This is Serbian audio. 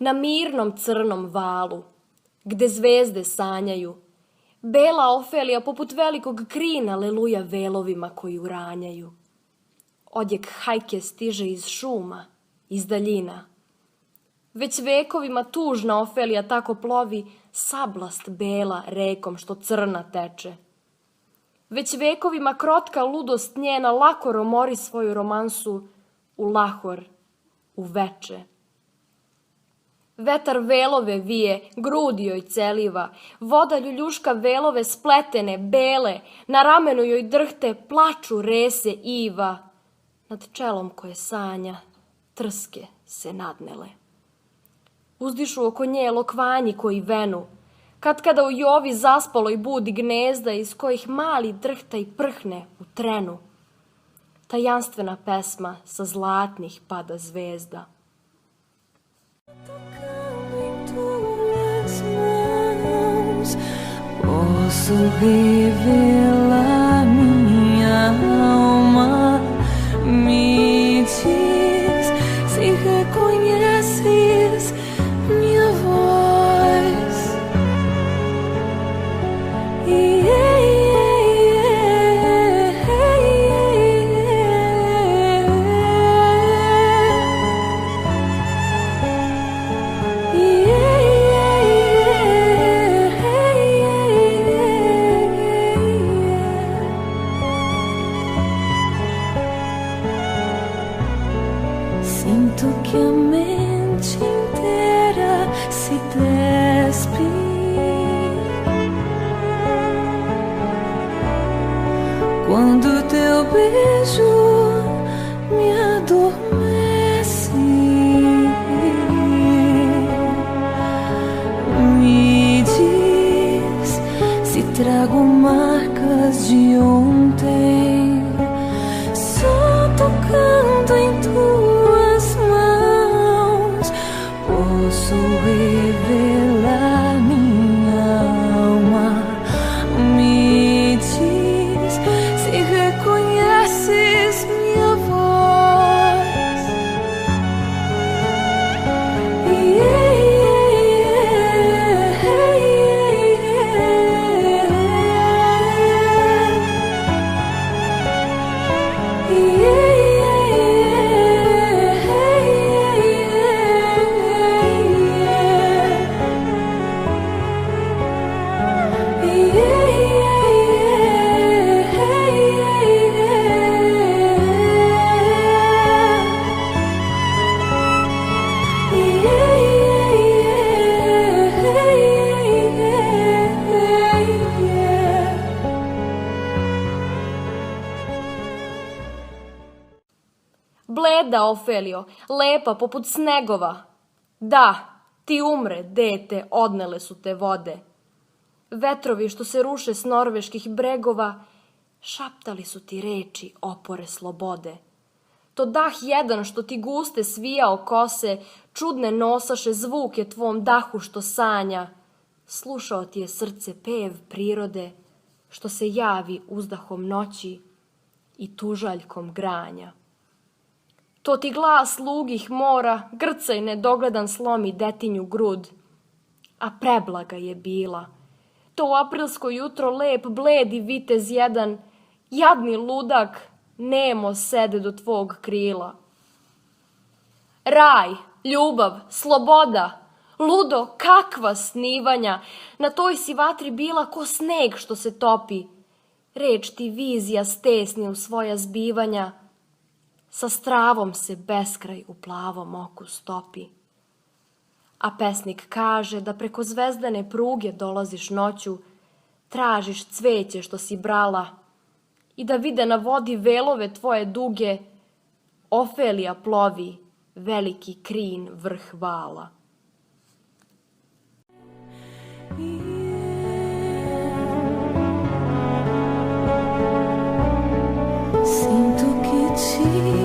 na mirnom crnom valu, gde zvezde sanjaju, bela Ofelija poput velikog krina leluja velovima koji uranjaju. Odjek hajke stiže iz šuma, iz daljina. Već vekovima tužna Ofelija tako plovi, sablast bela rekom što crna teče. Već vekovima krotka ludost njena lakoro mori svoju romansu u lahor, u veče. Vetar velove vije, grudi joj celiva, voda ljuljuška velove spletene, bele, na ramenu joj drhte, plaču rese iva, nad čelom koje sanja, trske se nadnele. Uzdišu oko nje lokvanji koji venu, katkada u jovi zaspaloj budi gnezda iz kojih mali drhta i prhne u trenu. Tajanstvena pesma sa zlatnih pada zvezda. Posso revelar minha alma, me diz se reconheces minha voz. Sinto que a mente inteira se despe quando teu beijo me adormece. Me diz se trago marcas de ontem, só tocando em tuas mãos posso revelar minha alma. Me diz se reconheces minha voz. Bleda Ofelio, lepa poput snegova. Da, ti umre, dete, odnele su te vode. Vetrovi što se ruše s norveških bregova, šaptali su ti reči opore slobode. To dah jedan što ti guste svijao kose, čudne nosaše zvuke tvom dahu što sanja. Slušao ti je srce pev prirode, što se javi uzdahom noći i tužaljkom granja. To ti glas lugih mora, grcaj nedogledan slomi detinju grud. A preblaga je bila. To u aprilsko jutro lep, bledi vitez jedan, jadni ludak, nemo sede do tvog krila. Raj, ljubav, sloboda, ludo, kakva snivanja, na toj si vatri bila ko sneg što se topi. Reč ti vizija stesni u svoja zbivanja, sa stravom se beskraj u plavom oku stopi. A pesnik kaže da preko zvezdane pruge dolaziš noću, tražiš cveće što si brala i da vide na vodi velove tvoje duge, Ofelija plovi veliki krin vrh vala. Sinto que te